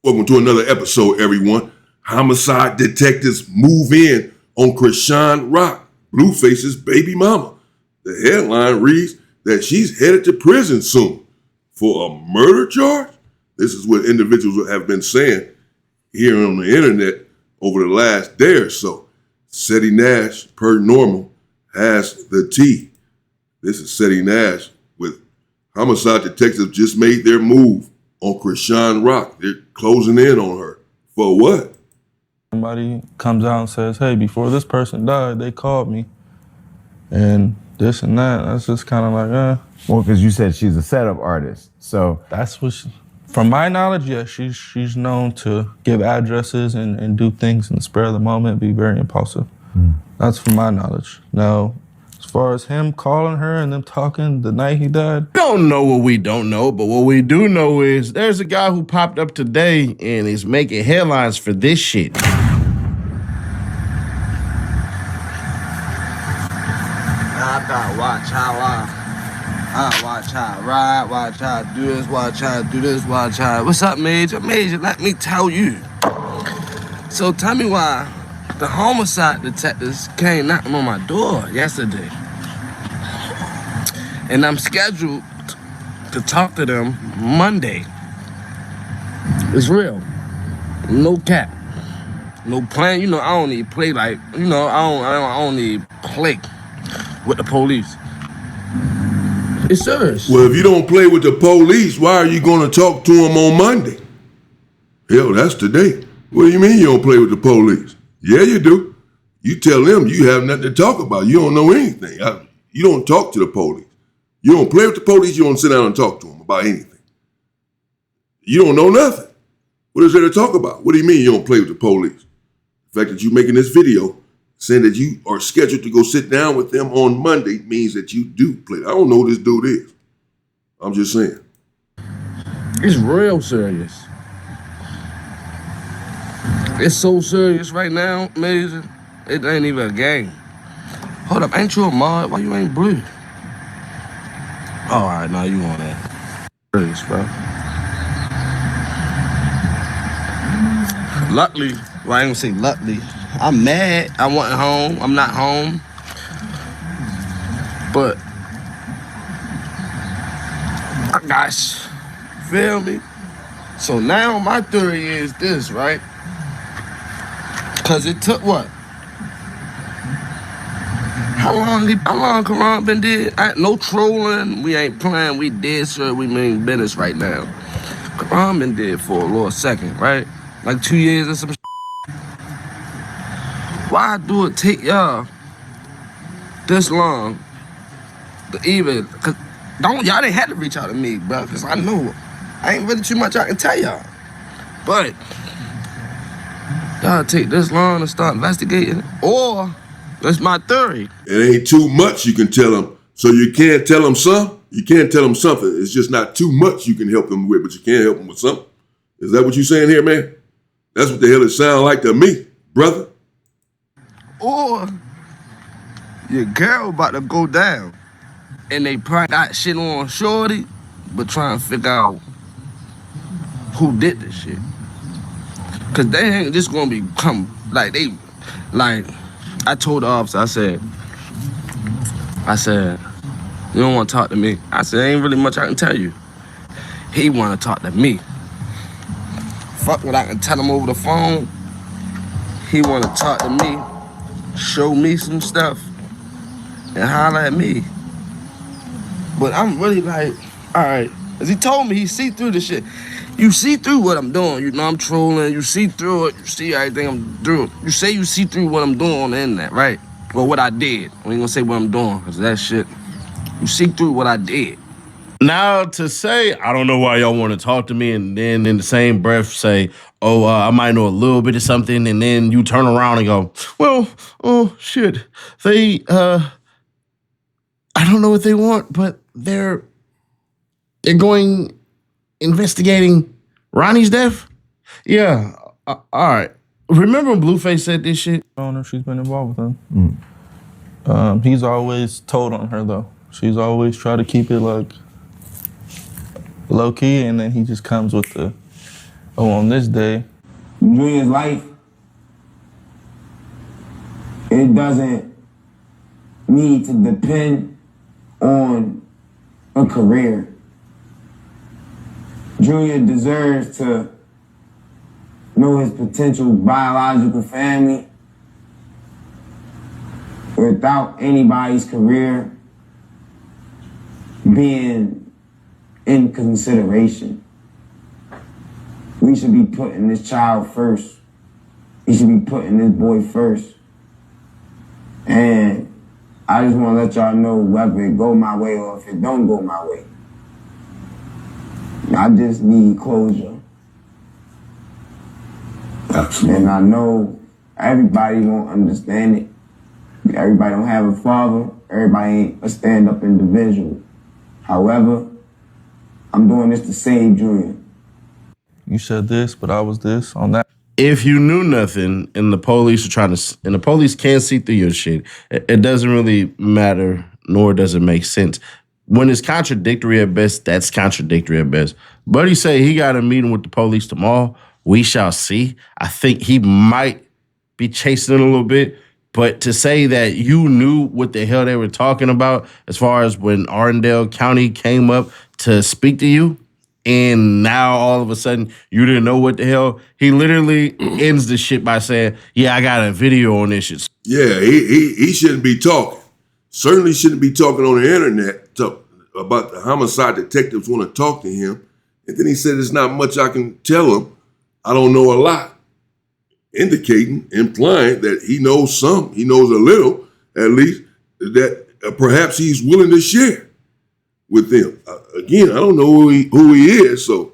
Welcome to another episode, everyone. Homicide detectives move in on Chrisean Rock, Blueface's baby mama. The headline reads that she's headed to prison soon for a murder charge. This is what individuals have been saying here on the internet over the last day or so. Seti Nash, per normal, has the tea. This is Seti Nash with Homicide detectives just made their move on Chrisean Rock. They're closing in on her. For what? Somebody comes out and says, hey, before this person died, they called me. And this and that. That's just kind of like, Well, because you said she's a setup artist. So that's what from my knowledge, yeah, she's known to give addresses and do things in the spur of the moment, be very impulsive. That's from my knowledge. Now, as far as him calling her and them talking the night he died. We don't know what we don't know, but what we do know is there's a guy who popped up today and is making headlines for this shit. I gotta watch how I watch how I ride, watch how I do this, watch how I do this, watch how I... What's up, Major? Major, let me tell you. So tell me why the homicide detectives came knocking on my door yesterday. And I'm scheduled to talk to them Monday. It's real. No cap. No plan. You know, I don't need play like, you know, I don't need play with the police. It's serious. Well, if you don't play with the police, why are you going to talk to them on Monday? Hell, that's today. What do you mean you don't play with the police? Yeah, you do. You tell them you have nothing to talk about. You don't know anything. You don't talk to the police. You don't play with the police. You don't sit down and talk to them about anything. You don't know nothing. What is there to talk about? What do you mean you don't play with the police? The fact that you're making this video saying that you are scheduled to go sit down with them on Monday means that you do play. I don't know who this dude is. I'm just saying. It's real serious. It's so serious right now, Major. It ain't even a game. Hold up, ain't you a mod? Why you ain't blue? Oh, all right, now you on that. Serious, bro. Luckily, well, I ain't gonna say luckily. I'm mad. I wasn't home. I'm not home. But I got you. Feel me? So now my theory is this, right? Cause it took what? How long Karan been dead? No trolling. We ain't playing. We dead, sir. We mean business right now. Karan been dead for a little second, right? Like 2 years or some shit. Why do it take y'all this long to even, cause y'all didn't have to reach out to me, bro, cause I know I ain't really too much I can tell y'all. But y'all take this long to start investigating, or that's my theory. It ain't too much you can tell them, so you can't tell them some. You can't tell them something. It's just not too much you can help them with, but you can't help them with something. Is that what you saying here, man? That's what the hell it sound like to me, brother. Or your girl about to go down, and they probably got shit on shorty, but trying to figure out who did this shit. Cause they ain't just gonna become like I told the officer, I said, you don't wanna talk to me. I said, ain't really much I can tell you. He wanna talk to me. Fuck what I can tell him over the phone. He wanna talk to me, show me some stuff, and holler at me. But I'm really like, all right. Cause he told me he see through the shit. You see through what I'm doing. You know I'm trolling. You see through it. You see everything I'm doing. You say you see through what I'm doing on the internet, right? Well, what I did. I ain't gonna say what I'm doing, cause that shit. You see through what I did. Now to say, I don't know why y'all want to talk to me, and then in the same breath say, oh, I might know a little bit of something, and then you turn around and go, well, oh, shit. They, I don't know what they want, but they're going investigating Ronnie's death? Yeah, all right. Remember when Blueface said this shit? I don't know if she's been involved with him. He's always told on her, though. She's always tried to keep it, like, low-key, and then he just comes with the Oh, on this day, Julia's life, it doesn't need to depend on a career. Julia deserves to know his potential biological family without anybody's career being in consideration. We should be putting this child first. We should be putting this boy first. And I just want to let y'all know whether it go my way or if it don't go my way. I just need closure. Absolutely. And I know everybody won't understand it. Everybody don't have a father. Everybody ain't a stand-up individual. However, I'm doing this to save Julia. you said this, but I was this on that. If you knew nothing and the police are trying to, and the police can't see through your shit, it doesn't really matter, nor does it make sense. When it's contradictory at best, that's contradictory at best. Buddy say he got a meeting with the police tomorrow. We shall see. I think he might be chasing it a little bit. But to say that you knew what the hell they were talking about as far as when Arndale County came up to speak to you, and now all of a sudden you didn't know what the hell, he literally ends the shit by saying, yeah, I got a video on this shit. Yeah, he shouldn't be talking. Certainly shouldn't be talking on the internet about the homicide detectives want to talk to him. And then he said there's not much I can tell him. I don't know a lot. Implying that he knows some. He knows a little, at least, that perhaps he's willing to share with them. Again, I don't know who he is, so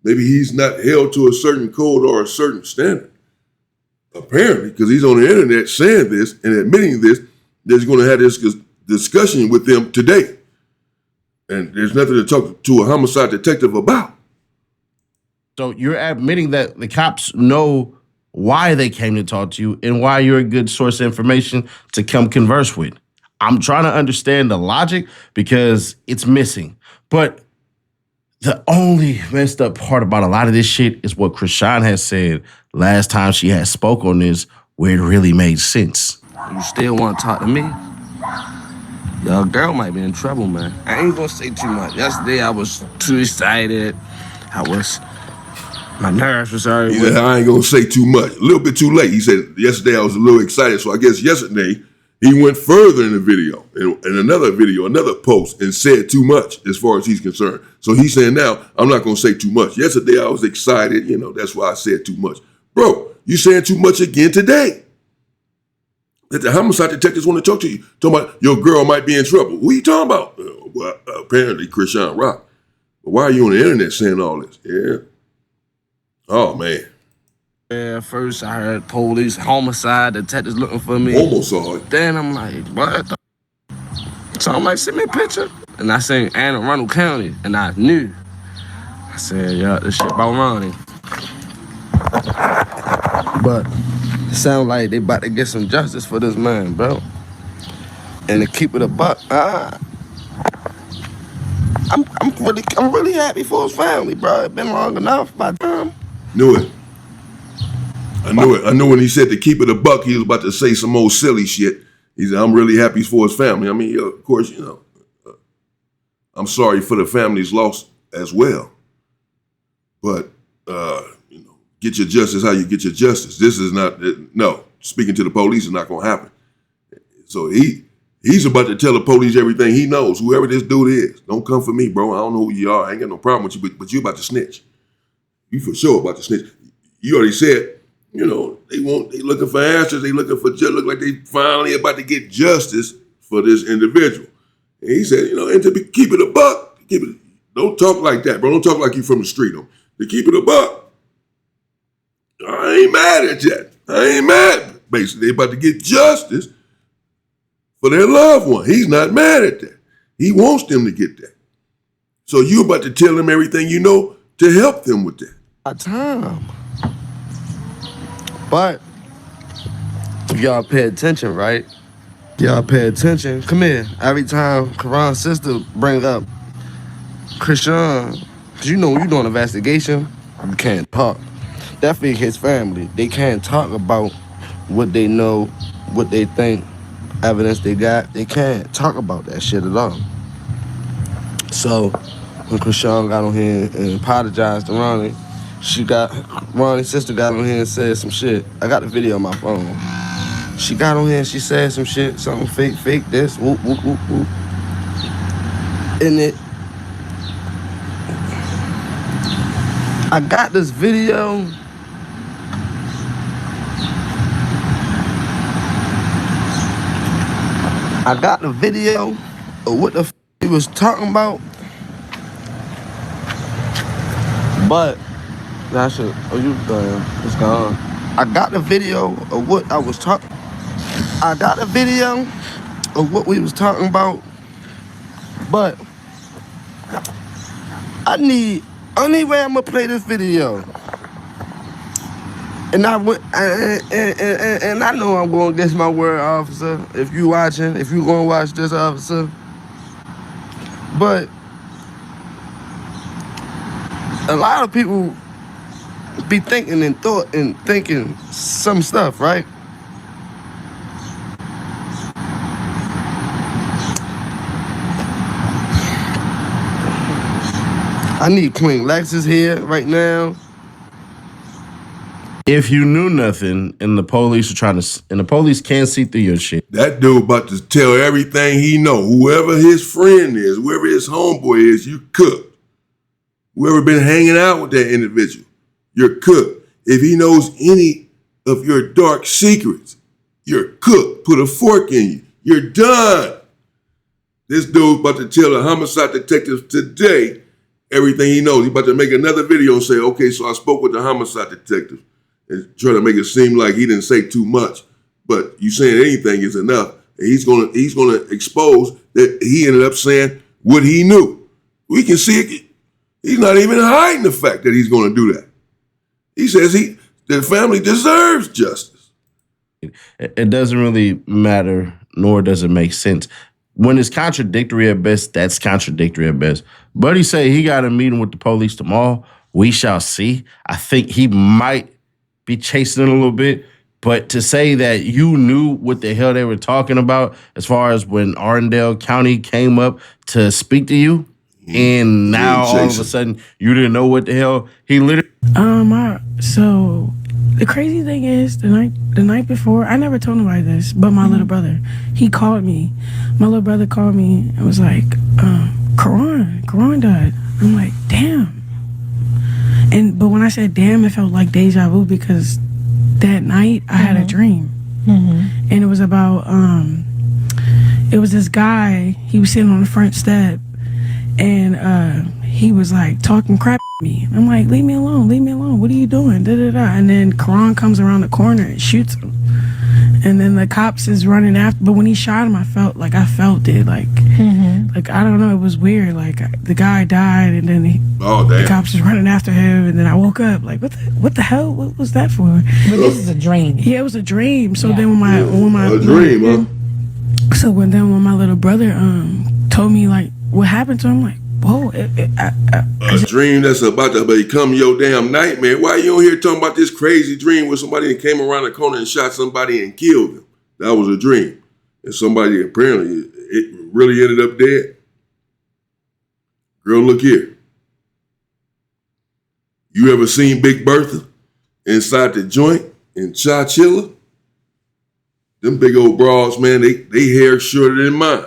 maybe he's not held to a certain code or a certain standard. Apparently, because he's on the internet saying this and admitting this, there's going to have this discussion with them today. And there's nothing to talk to a homicide detective about. So you're admitting that the cops know why they came to talk to you and why you're a good source of information to come converse with. I'm trying to understand the logic because it's missing. But the only messed up part about a lot of this shit is what Chrisean has said last time she had spoke on this, where it really made sense. You still want to talk to me? Your girl might be in trouble, man. I ain't gonna say too much. Yesterday I was too excited. My nerves was already. Yeah, I ain't gonna say too much. A little bit too late. He said yesterday I was a little excited, so I guess yesterday he went further in the video, in another video, another post, and said too much as far as he's concerned. So he's saying now, I'm not gonna say too much. Yesterday I was excited, that's why I said too much. Bro, you saying too much again today. That the homicide detectives want to talk to you. Talking about your girl might be in trouble. Who are you talking about? Well, apparently Chrisean Rock. But why are you on the internet saying all this? Yeah. Oh, man. Yeah, first I heard police, homicide, detectives looking for me. Homicide? Then I'm like, what the? So I'm like, send me a picture. And I seen Anne Arundel County, and I knew. I said, yeah, this shit about Ronnie. But it sound like they about to get some justice for this man, bro. And to keep it a buck, I'm really happy for his family, bro. It's been long enough by time. Knew it. I knew it. I knew when he said to keep it a buck, he was about to say some old silly shit. He said, I'm really happy for his family. I mean, of course, I'm sorry for the family's loss as well. But, get your justice how you get your justice. This is not, no, speaking to the police is not going to happen. So he's about to tell the police everything he knows, whoever this dude is. Don't come for me, bro. I don't know who you are. I ain't got no problem with you, but you about to snitch. You for sure about to snitch. You already said, they looking for answers. They looking for look like they finally about to get justice for this individual. And he said, and to keep it a buck, don't talk like that, bro. Don't talk like you from the street. To keep it a buck, I ain't mad at you. I ain't mad. Basically, they about to get justice for their loved one. He's not mad at that. He wants them to get that. So you about to tell them everything you know to help them with that. Time. But if y'all pay attention, right? Y'all pay attention. Come here. Every time Karan's sister brings up Chrisean, because you know when you're doing an investigation, You can't talk. Definitely his family. They can't talk about what they know, what they think, evidence they got. They can't talk about that shit at all. So when Chrisean got on here and apologized to Ronnie, Ronnie's sister got on here and said some shit. I got the video on my phone. She got on here and she said some shit, something fake this, whoop, whoop, whoop, whoop. And I got this video. I got the video of what the f he was talking about. But that shit, you done, it's gone. I got the video of what I was talking. I got the video of what we was talking about. But only way I'm gonna play this video. And I know I'm going against my word, officer. If you watching, if you gonna watch this, officer. But a lot of people be thinking some stuff, right? I need Queen Lexus here right now. If you knew nothing and the police are and the police can't see through your shit. That dude about to tell everything he know. Whoever his friend is, whoever his homeboy is, you cooked. Whoever been hanging out with that individual, you're cooked. If he knows any of your dark secrets, you're cooked. Put a fork in you. You're done. This dude's about to tell the homicide detectives today everything he knows. He's about to make another video and say, okay, so I spoke with the homicide detective. And try to make it seem like he didn't say too much, but you saying anything is enough. And he's gonna expose that he ended up saying what he knew. We can see it. He's not even hiding the fact that he's gonna do that. He says the family deserves justice. It doesn't really matter, nor does it make sense. When it's contradictory at best, that's contradictory at best. Buddy say he got a meeting with the police tomorrow. We shall see. I think he might be chasing it a little bit, but to say that you knew what the hell they were talking about as far as when Arundel County came up to speak to you, and now all of a sudden you didn't know what the hell he literally. So the crazy thing is the night before, I never told nobody this, but my little brother, he called me. My little brother called me and was like, Chrisean died. I'm like, damn. But when I said damn, it felt like deja vu because that night I had a dream. And it was about, it was this guy, he was sitting on the front step and he was like talking crap to me. I'm like, leave me alone, what are you doing? And then Chrisean comes around the corner and shoots him. And then the cops is running after, but when he shot him, I felt it, like I don't know, it was weird. Like the guy died, and then the cops was running after him, and then I woke up like, what the hell? What was that for? But this is a dream. Yeah, it was a dream. So then when my dream, So when my little brother told me like what happened to him, like, whoa, a dream that's about to become your damn nightmare. Why you on here talking about this crazy dream where somebody came around the corner and shot somebody and killed them? That was a dream. And somebody apparently, it really ended up dead. Girl, look here. You ever seen Big Bertha inside the joint in Chachilla? Them big old broads, man, they hair shorter than mine.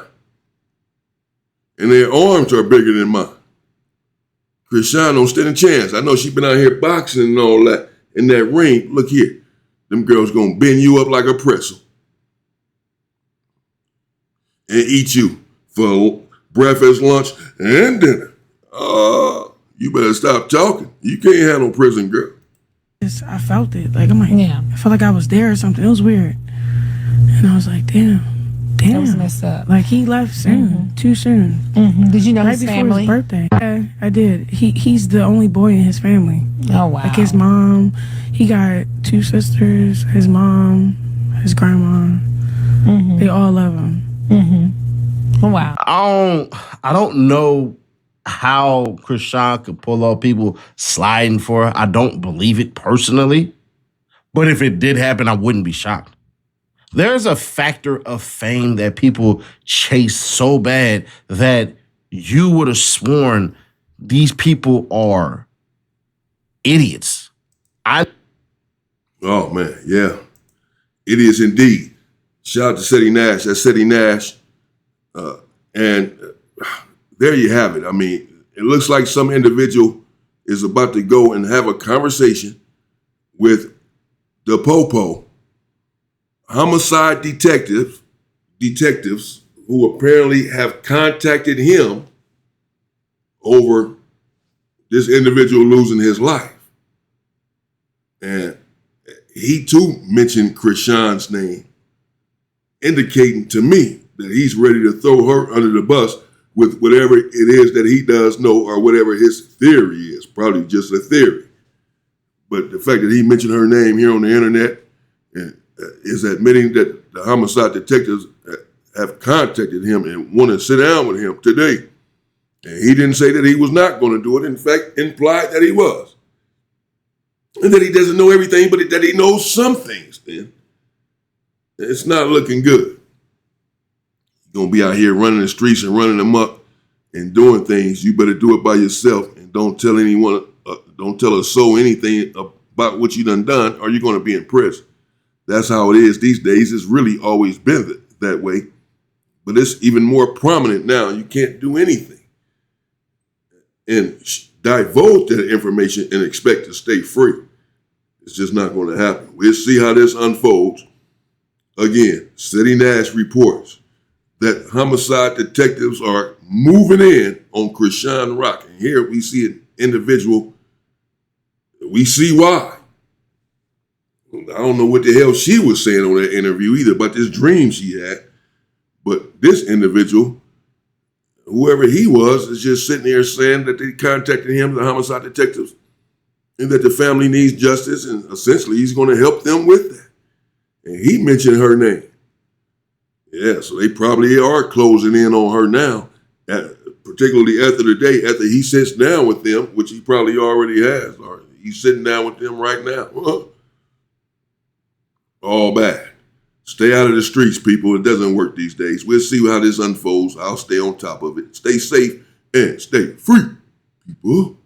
And their arms are bigger than mine. Chrisean don't stand a chance. I know she been out here boxing and all that. In that ring, look here. Them girls gonna bend you up like a pretzel. And eat you for breakfast, lunch, and dinner. You better stop talking. You can't handle prison, girl. I felt it. Like, I'm like, I felt like I was there or something. It was weird. And I was like, damn. That was messed up. Like, he left soon, too soon. Did you know right his before family? His birthday. Yeah, I did. He's the only boy in his family. Oh, wow. Like his mom, he got 2 sisters, his mom, his grandma. They all love him. Oh, wow. I don't know how Chrisean could pull off people sliding for her, I don't believe it personally. But if it did happen, I wouldn't be shocked. There's a factor of fame that people chase so bad that you would have sworn these people are idiots. Oh man, yeah. Idiots indeed. Shout out to Seti Nash. That's Seti Nash. And there you have it. I mean, it looks like some individual is about to go and have a conversation with the Popo, homicide detectives who apparently have contacted him over this individual losing his life. And he too mentioned Chrisean's name, indicating to me that he's ready to throw her under the bus with whatever it is that he does know or whatever his theory is, probably just a theory. But the fact that he mentioned her name here on the internet is admitting that the homicide detectives have contacted him and want to sit down with him today. And he didn't say that he was not going to do it. In fact, implied that he was. And that he doesn't know everything, but that he knows some things, man. It's not looking good. You're going to be out here running the streets and running them up and doing things. You better do it by yourself and don't tell anyone, don't tell a soul anything about what you done, or you're going to be in prison. That's how it is these days. It's really always been that way. But it's even more prominent now. You can't do anything and divulge that information and expect to stay free. It's just not going to happen. We'll see how this unfolds. Again, Seti Nash reports that homicide detectives are moving in on Chrisean Rock. And here we see an individual. We see why. I don't know what the hell she was saying on that interview either about this dream she had. But this individual, whoever he was, is just sitting there saying that they contacted him, the homicide detectives, and that the family needs justice, and essentially he's going to help them with that. And he mentioned her name. Yeah, so they probably are closing in on her now, particularly after the day, after he sits down with them, which he probably already has, or he's sitting down with them right now. All bad. Stay out of the streets, people. It doesn't work these days. We'll see how this unfolds. I'll stay on top of it. Stay safe and stay free, people.